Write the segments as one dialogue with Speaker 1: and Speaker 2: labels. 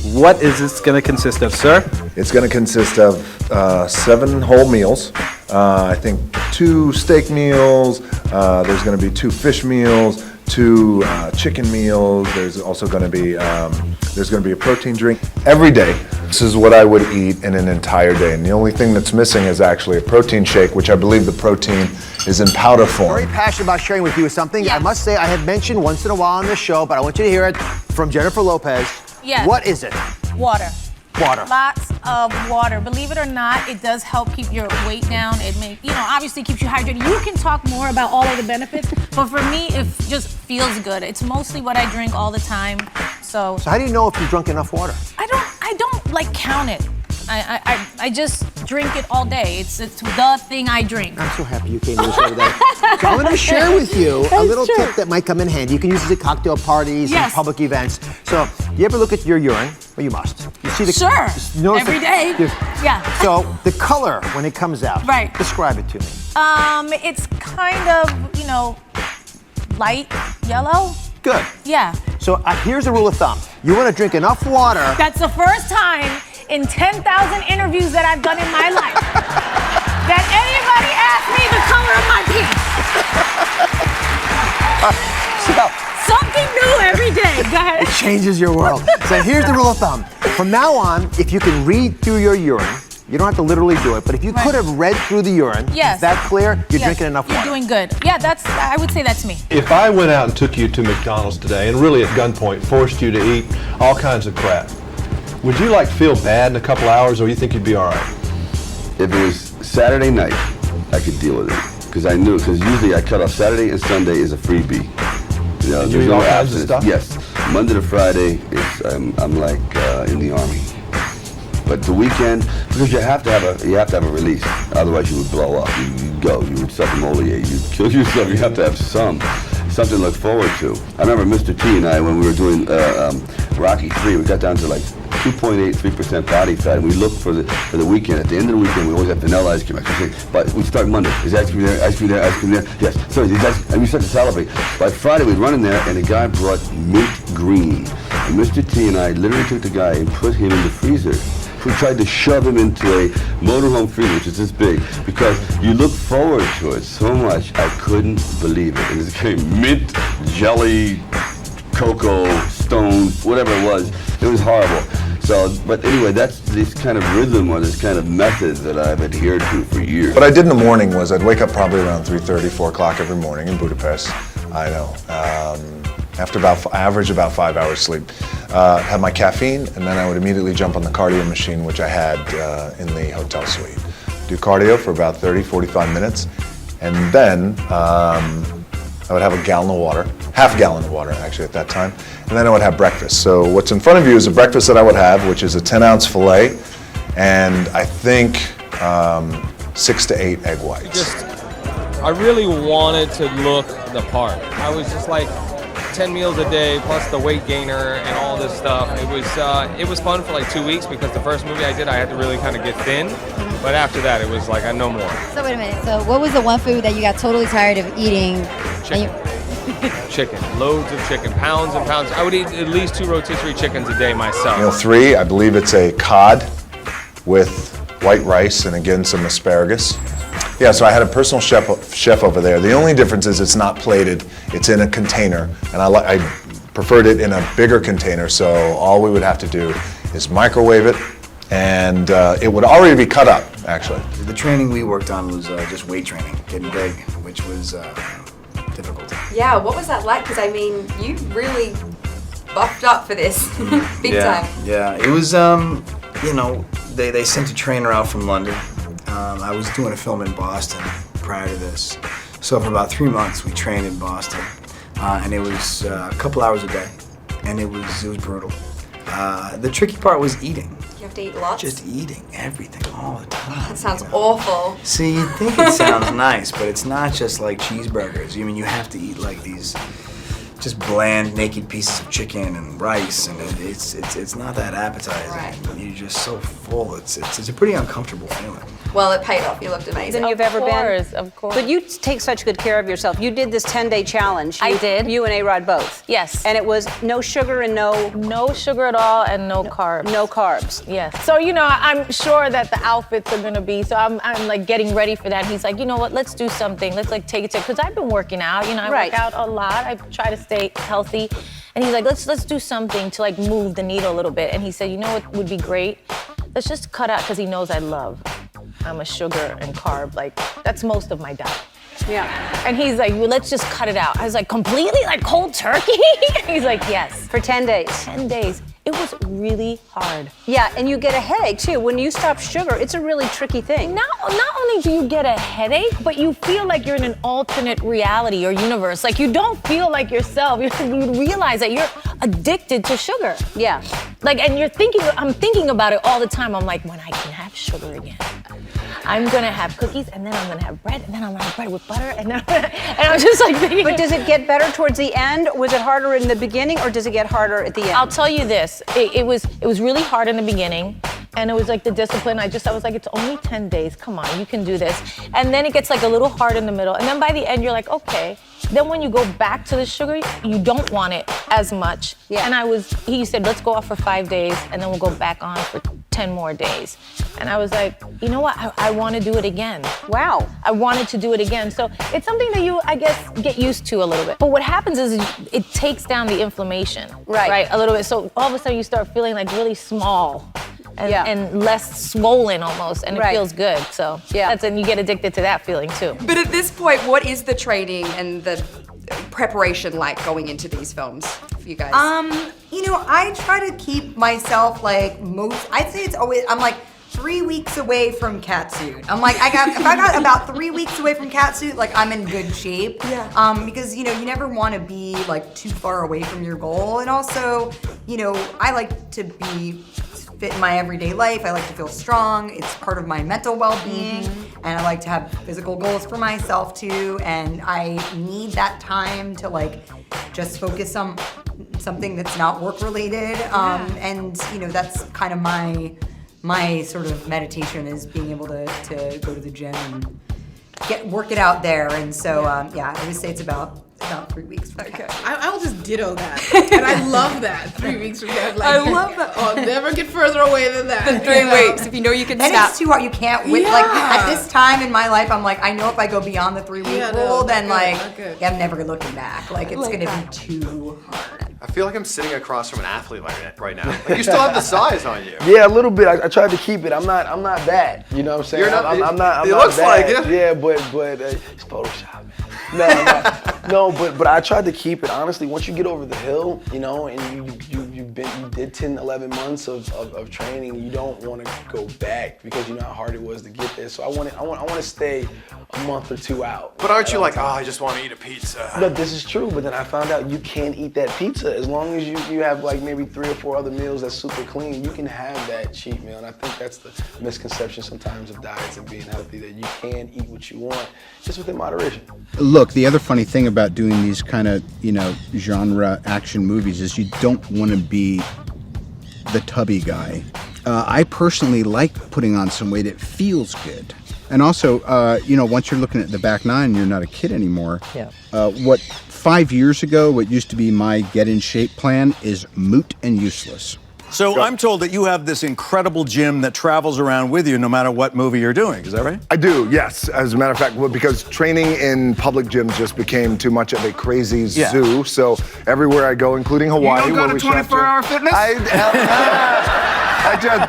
Speaker 1: What is this going to consist of, sir?
Speaker 2: It's going to consist of 7 whole meals. I think 2 steak meals. There's going to be 2 fish meals, 2 chicken meals. There's also going to be a protein drink every day. This is what I would eat in an entire day, and the only thing that's missing is actually a protein shake, which I believe the protein is in powder form.
Speaker 3: Very passionate about sharing with you something.
Speaker 4: Yes.
Speaker 3: I must say I have mentioned once in a while on this show, but I want you to hear it from Jennifer Lopez.
Speaker 4: Yes.
Speaker 3: What is it?
Speaker 4: Water.
Speaker 3: Water.
Speaker 4: Lots of water. Believe it or not, it does help keep your weight down. It obviously keeps you hydrated. You can talk more about all of the benefits, but for me, it just feels good. It's mostly what I drink all the time. So
Speaker 3: how do you know if you've drunk enough water?
Speaker 4: I don't like count it. I just drink it all day. It's the thing I drink.
Speaker 3: I'm so happy you came to the show today. So I'm going to share with you a little tip that might come in handy. You can use it at cocktail parties and public events. So, you ever look at your urine? Well, you must. You see the
Speaker 4: every day. Yeah.
Speaker 3: So the color when it comes out.
Speaker 4: Right.
Speaker 3: Describe it to me.
Speaker 4: It's kind of, light yellow.
Speaker 3: Good.
Speaker 4: Yeah.
Speaker 3: So here's a rule of thumb. You want to drink enough water.
Speaker 4: That's the first time in 10,000 interviews that I've done in my life that anybody asked me the color of my penis. Something new every day. Go ahead.
Speaker 3: It changes your world. So here's the rule of thumb. From now on, if you can read through your urine, you don't have to literally do it, but if you could have read through the urine, is that clear? You're drinking enough water.
Speaker 4: You're doing good. Yeah, I would say that's me.
Speaker 5: If I went out and took you to McDonald's today and really at gunpoint forced you to eat all kinds of crap, would you feel bad in a couple hours, or you think you'd be all right?
Speaker 6: If it was Saturday night, I could deal with it. Because usually I cut off Saturday and Sunday is a freebie.
Speaker 5: You eat all kinds of stuff?
Speaker 6: Yes. Monday to Friday, I'm like in the Army. But the weekend, because you have to have a release. Otherwise you would blow up. You'd would self-immolate. You'd kill yourself. You have to have something to look forward to. I remember Mr. T and I, when we were doing Rocky 3, we got down to 2.83% body fat, and we looked for the weekend. At the end of the weekend, we always have vanilla ice cream. But we start Monday. Is ice cream there? Ice cream there? Ice cream there? Yes. So and we start to celebrate. By Friday, we'd run in there, and the guy brought mint green. And Mr. T and I literally took the guy and put him in the freezer. We tried to shove him into a motorhome freezer, which is this big, because you look forward to it so much. I couldn't believe it. And this became mint, jelly, cocoa, stone, whatever it was. It was horrible. So, but anyway, that's this kind of rhythm or this kind of method that I've adhered to for years.
Speaker 2: What I did in the morning was I'd wake up probably around 3:30, 4 o'clock every morning in Budapest. I know. After average about 5 hours sleep. Have my caffeine, and then I would immediately jump on the cardio machine, which I had in the hotel suite. Do cardio for about 30, 45 minutes, and then I would have a gallon of water, half gallon of water actually at that time, and then I would have breakfast. So what's in front of you is a breakfast that I would have, which is a 10-ounce filet, and I think 6 to 8 egg whites.
Speaker 7: I really wanted to look the part. I was just 10 meals a day plus the weight gainer and all this stuff. It was fun for 2 weeks because the first movie I did, I had to really kind of get thin. But after that, it was I no more.
Speaker 8: So wait a minute. So what was the one food that you got totally tired of eating?
Speaker 7: Chicken. Chicken. Loads of chicken. Pounds and pounds. I would eat at least 2 rotisserie chickens a day myself.
Speaker 2: Meal 3, I believe it's a cod with white rice and again some asparagus. Yeah, so I had a personal chef over there. The only difference is it's not plated, it's in a container, and I preferred it in a bigger container, so all we would have to do is microwave it, and it would already be cut up, actually.
Speaker 9: The training we worked on was just weight training, getting big, which was difficult.
Speaker 10: Yeah, what was that like? Because I mean, you really buffed up for this, big time.
Speaker 9: Yeah, it was, they sent a trainer out from London. I was doing a film in Boston prior to this. So for about 3 months we trained in Boston. And it was a couple hours a day. And it was brutal. The tricky part was eating.
Speaker 10: You have to eat lots?
Speaker 9: Just eating everything all the time.
Speaker 10: That sounds awful.
Speaker 9: See, you think it sounds nice, but it's not just like cheeseburgers. You have to eat these just bland, naked pieces of chicken and rice, and it's not that appetizing.
Speaker 10: Right.
Speaker 9: You're just so full. It's a pretty uncomfortable feeling.
Speaker 10: Well, it paid off. You looked amazing.
Speaker 11: Than you've ever been.
Speaker 4: Of course.
Speaker 11: But you take such good care of yourself. You did this 10-day challenge.
Speaker 4: I did.
Speaker 11: You and A-Rod both.
Speaker 4: Yes.
Speaker 11: And it was no sugar and
Speaker 4: no sugar at all and no carbs.
Speaker 11: No carbs.
Speaker 4: Yes. So, you know, I'm sure that the outfits are gonna be, so I'm like getting ready for that. He's like, you know what, let's do something. Let's like take it to, because I've been working out, you know, I work out a lot. I try to stay healthy. And he's like, let's do something to like move the needle a little bit. And he said, you know what would be great? Let's just cut out, because he knows I'm a sugar and carb, like that's most of my diet.
Speaker 11: Yeah.
Speaker 4: And he's like, well, let's just cut it out. I was like, completely? Like cold turkey? He's like, yes.
Speaker 11: For 10 days.
Speaker 4: 10 days. It was really hard.
Speaker 11: Yeah, and you get a headache too. When you stop sugar, it's a really tricky thing.
Speaker 4: Not only do you get a headache, but you feel like you're in an alternate reality or universe. Like you don't feel like yourself. You realize that you're addicted to sugar.
Speaker 11: Yeah.
Speaker 4: Like, and I'm thinking about it all the time. I'm like, when I can have sugar again, I'm gonna have cookies, and then I'm gonna have bread, and then I'm gonna have bread with butter, and I'm just like thinking.
Speaker 11: But does it get better towards the end? Was it harder in the beginning, or does it get harder at the end?
Speaker 4: I'll tell you this, it was really hard in the beginning, and it was like the discipline. I was like, it's only 10 days, come on, you can do this. And then it gets like a little hard in the middle, and then by the end, you're like, okay. Then when you go back to the sugar, you don't want it as much.
Speaker 11: Yeah.
Speaker 4: And he said, let's go off for 5 days, and then we'll go back on for 10 more days. And I was like, you know what, I want to do it again.
Speaker 11: Wow.
Speaker 4: I wanted to do it again. So it's something that you, I guess, get used to a little bit. But what happens is it takes down the inflammation. Right, a little bit. So all of a sudden you start feeling like really small. And less swollen almost, and it feels good. So and you get addicted to that feeling too.
Speaker 10: But at this point, what is the training and the preparation like going into these films for you guys?
Speaker 12: You know, I try to keep myself like I'd say it's always, I'm like 3 weeks away from Catsuit. I'm like, if I got about 3 weeks away from Catsuit, like I'm in good shape. Yeah. Because, you know, you never want to be like too far away from your goal. And also, you know, I like to be fit in my everyday life. I like to feel strong. It's part of my mental well-being. And I like to have physical goals for myself too. And I need that time to like just focus on something that's not work related. And you know, that's kind of my sort of meditation, is being able to go to the gym and work it out there. And so I always say it's about 3 weeks from
Speaker 13: Okay. I will just ditto that. And I love that. 3 weeks from that. Like,
Speaker 10: I love that.
Speaker 13: I'll never get further away than that.
Speaker 10: Than 3 weeks, if you know you can
Speaker 12: And
Speaker 10: snap.
Speaker 12: it's too hard. You can't wait. Like at this time in my life, I'm like, I know if I go beyond the 3 week rule, then I'm never looking back. Like it's gonna be too hard.
Speaker 14: I feel like I'm sitting across from an athlete right now. Like you still have the size on you.
Speaker 15: Yeah, a little bit. I tried to keep it. I'm not bad. You know what I'm saying?
Speaker 14: You're not,
Speaker 15: I'm not.
Speaker 14: It
Speaker 15: I'm
Speaker 14: looks
Speaker 15: not
Speaker 14: like
Speaker 15: bad.
Speaker 14: it.
Speaker 15: Yeah, but it's Photoshop. No, but I tried to keep it. Honestly, once you get over the hill, you know, and you did 10, 11 months of training, you don't want to go back because you know how hard it was to get there. So I want to stay a month or two out.
Speaker 14: But aren't you like, oh, I just want to eat a pizza?
Speaker 15: No, this is true, but then I found out you can't eat that pizza. As long as you have like maybe 3 or 4 other meals that's super clean, you can have that cheat meal. And I think that's the misconception sometimes of diets and being healthy, that you can eat what you want, just within moderation.
Speaker 16: Look, the other funny thing about doing these kind of, you know, genre action movies is you don't want to be the tubby guy. I personally like putting on some weight. It feels good. And also, you know, once you're looking at the back nine, you're not a kid anymore.
Speaker 17: Yeah.
Speaker 16: What 5 years ago, what used to be my get in shape plan is moot and useless.
Speaker 18: So I'm told that you have this incredible gym that travels around with you no matter what movie you're doing. Is that right?
Speaker 2: I do, yes. As a matter of fact, because training in public gyms just became too much of a crazy zoo. So everywhere I go, including Hawaii,
Speaker 18: You don't go to 24-hour fitness?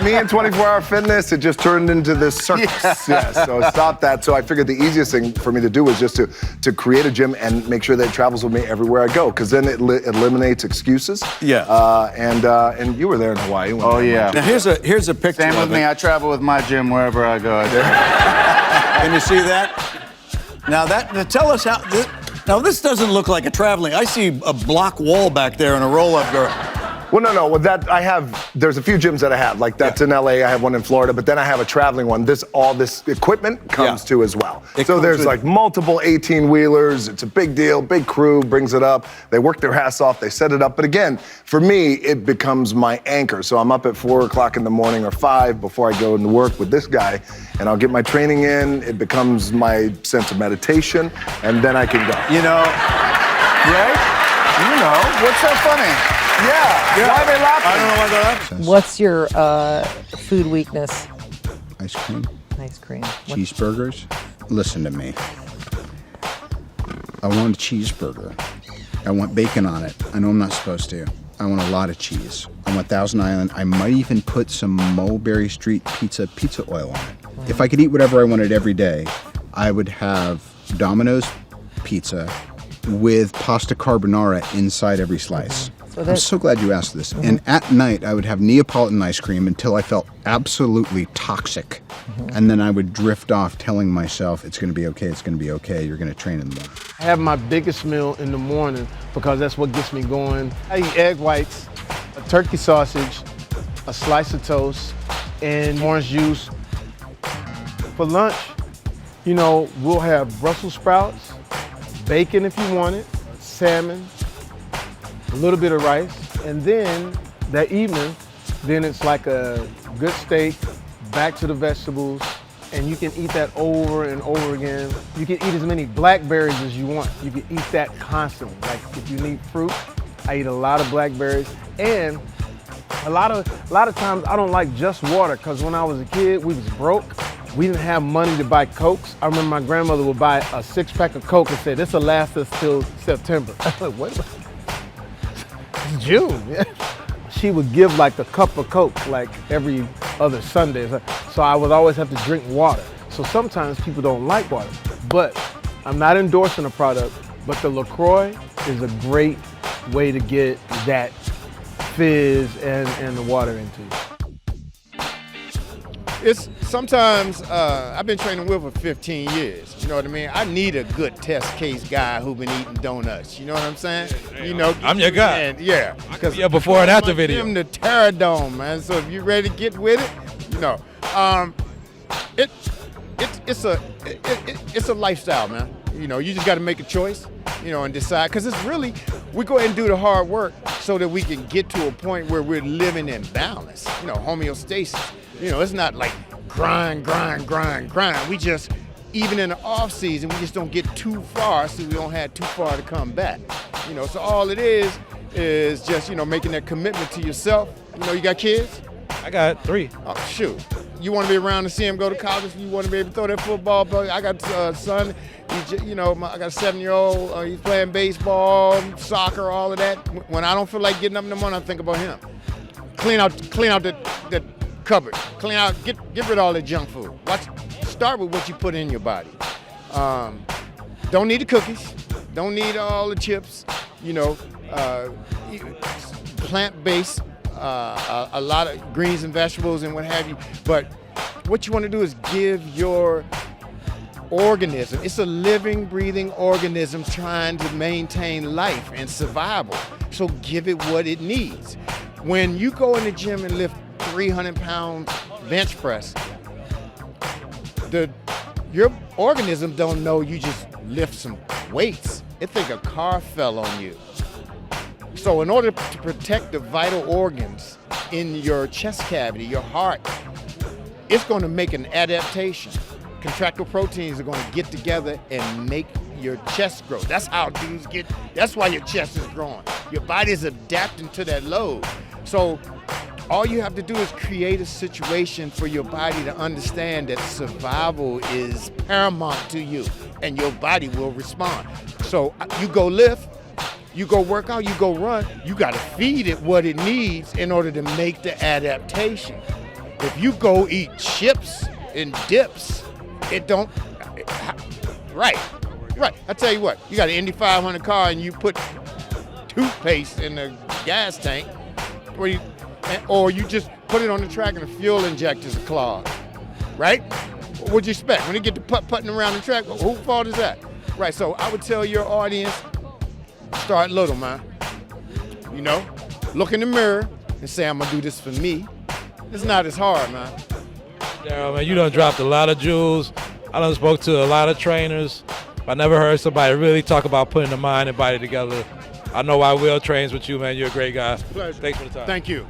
Speaker 2: Me and 24-hour fitness, it just turned into this circus. Yeah, so stop that. So I figured the easiest thing for me to do was just to create a gym and make sure that it travels with me everywhere I go, because then it eliminates excuses.
Speaker 18: Yeah.
Speaker 2: And you were there in Hawaii.
Speaker 18: Oh, yeah. Now here's a picture.
Speaker 19: Same with me. I travel with my gym wherever I go.
Speaker 18: Can you see that? Now tell us how. Now this doesn't look like a traveling. I see a block wall back there and a roll-up girl.
Speaker 2: Well, no. Well, there's a few gyms that I have. Like that's in LA, I have one in Florida, but then I have a traveling one. All this equipment comes to as well. So there's like multiple 18-wheelers. It's a big deal, big crew brings it up. They work their ass off, they set it up. But again, for me, it becomes my anchor. So I'm up at 4 o'clock in the morning or 5 before I go into work with this guy, and I'll get my training in. It becomes my sense of meditation, and then I can go.
Speaker 19: You know, right? You know, what's so funny? Yeah. Why are they laughing? I don't know why they're laughing.
Speaker 17: What's your food weakness?
Speaker 16: Ice cream.
Speaker 17: Ice cream.
Speaker 16: Cheeseburgers. Listen to me. I want a cheeseburger. I want bacon on it. I know I'm not supposed to. I want a lot of cheese. I want Thousand Island. I might even put some Mulberry Street pizza oil on it. If I could eat whatever I wanted every day, I would have Domino's pizza with pasta carbonara inside every slice. I'm so glad you asked this. And at night, I would have Neapolitan ice cream until I felt absolutely toxic. And then I would drift off telling myself, it's going to be okay, it's going to be okay, you're going to train in the morning.
Speaker 20: I have my biggest meal in the morning because that's what gets me going. I eat egg whites, a turkey sausage, a slice of toast, and orange juice. For lunch, you know, we'll have Brussels sprouts, bacon if you want it, salmon, a little bit of rice, and then that evening, then it's like a good steak, back to the vegetables, and you can eat that over and over again. You can eat as many blackberries as you want. You can eat that constantly. Like if you need fruit, I eat a lot of blackberries, and a lot of times I don't like just water, because when I was a kid, we was broke. We didn't have money to buy Cokes. I remember my grandmother would buy a 6-pack of Coke and say, "This will last us till September." I was like, what? It's June. Yeah. She would give like a cup of Coke like every other Sunday. So I would always have to drink water. So sometimes people don't like water. But I'm not endorsing a product, but the LaCroix is a great way to get that fizz and the water into you.
Speaker 21: It's sometimes, I've been training Will for 15 years, you know what I mean? I need a good test case guy who been eating donuts, you know what I'm saying? You know,
Speaker 22: I'm your guy.
Speaker 21: And, yeah.
Speaker 22: Because before and after video.
Speaker 21: I'm the Terradome, man, so if you ready to get with it, you know. It's a lifestyle, man. You know, you just got to make a choice, you know, and decide, because it's really, we go ahead and do the hard work so that we can get to a point where we're living in balance, you know, homeostasis. You know, it's not like grind. We just, even in the off season, we just don't get too far, so we don't have too far to come back. You know, so all it is just, you know, making that commitment to yourself. You know, you got kids?
Speaker 22: I got 3.
Speaker 21: Oh, shoot. You want to be around to see him go to college? You want to be able to throw that football? But I got a son, you know, I got a 7-year-old, he's playing baseball, soccer, all of that. When I don't feel like getting up in the morning, I think about him. Clean out the cupboard. Clean out, get rid of all that junk food. Start with what you put in your body. Don't need the cookies. Don't need all the chips. You know, plant-based, a lot of greens and vegetables and what have you. But what you want to do is give your organism, it's a living, breathing organism trying to maintain life and survival. So give it what it needs. When you go in the gym and lift 300-pound bench press, your organism don't know you just lift some weights. It think a car fell on you. So in order to protect the vital organs in your chest cavity, your heart, it's going to make an adaptation. Contractile proteins are going to get together and make your chest grow. That's how dudes get, that's why your chest is growing. Your body is adapting to that load. So all you have to do is create a situation for your body to understand that survival is paramount to you, and your body will respond. So you go lift, you go work out, you go run, you got to feed it what it needs in order to make the adaptation. If you go eat chips and dips, it don't, right. I tell you what, you got an Indy 500 car and you put toothpaste in the gas tank, or you just put it on the track and the fuel injectors are clogged, right? What'd you expect? When you get to putting around the track, whose fault is that? Right, so I would tell your audience, start little, man. You know, look in the mirror and say, I'm gonna do this for me. It's not as hard, man.
Speaker 22: Daryl, man, you done dropped a lot of jewels. I done spoke to a lot of trainers. I never heard somebody really talk about putting the mind and body together. I know why Will trains with you, man. You're a great guy.
Speaker 21: Pleasure.
Speaker 22: Thanks for the time.
Speaker 21: Thank you.